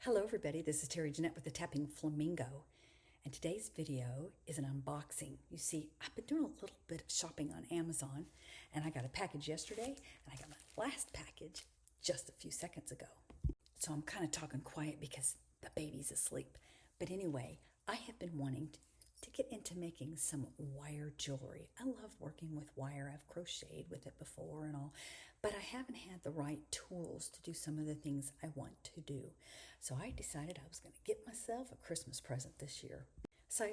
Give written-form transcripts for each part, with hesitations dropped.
Hello everybody, this is Terry Jeanette with the Tapping Flamingo, and today's video is an unboxing. You see, I've been doing a little bit of shopping on Amazon, and I got a package yesterday, and I got my last package just a few seconds ago. So I'm kind of talking quiet because the baby's asleep. But anyway, I have been wanting to get into making some wire jewelry. I love working with wire. I've crocheted with it before and all, but I haven't had the right tools to do some of the things I want to do. So I decided I was going to get myself a Christmas present this year. So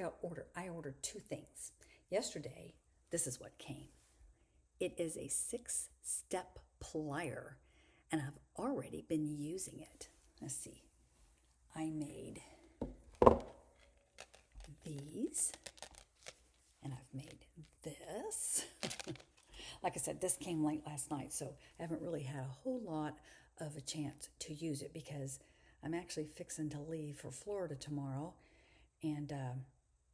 I ordered two things. Yesterday, this is what came. It is a 6-step plier, and I've already been using it. Let's see. I made these, and I've made this. Like I said, this came late last night, so I haven't really had a whole lot of a chance to use it because I'm actually fixing to leave for Florida tomorrow, and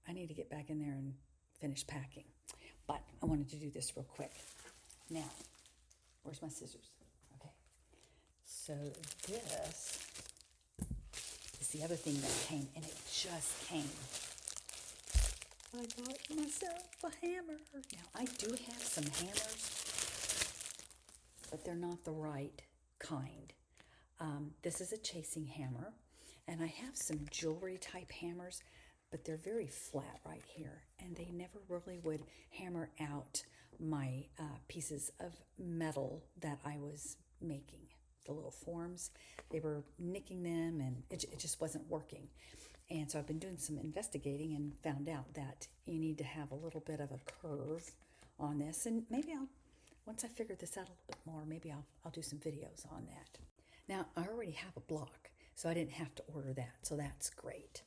I need to get back in there and finish packing. But I wanted to do this real quick. Now, where's my scissors? Okay, so this is the other thing that came, and it just came. I got myself a hammer. Now, I do have some hammers, but they're not the right kind. This is a chasing hammer, and I have some jewelry type hammers, but they're very flat right here, and they never really would hammer out my pieces of metal that I was making. The little forms, they were nicking them, and it just wasn't working. And so I've been doing some investigating and found out that you need to have a little bit of a curve on this. And maybe once I figure this out a little bit more, maybe I'll do some videos on that. Now, I already have a block, so I didn't have to order that, so that's great.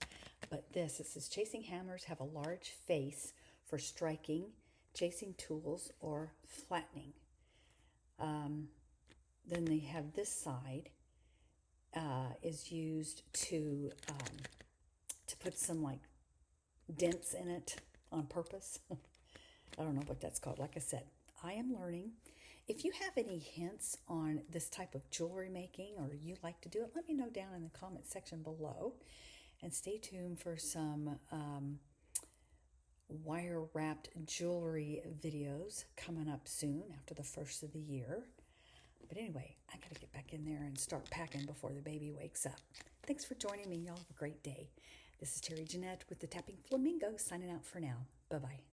But this says chasing hammers have a large face for striking, chasing tools, or flattening. Then they have this side is used to put some like dents in it on purpose. I don't know what that's called. Like I said, I am learning. If you have any hints on this type of jewelry making, or you like to do it, let me know down in the comment section below. And stay tuned for some wire wrapped jewelry videos coming up soon after the first of the year. But anyway, I got to get back in there and start packing before the baby wakes up. Thanks for joining me. Y'all have a great day. This is Terry Jeanette with the Tapping Flamingo signing out for now. Bye-bye.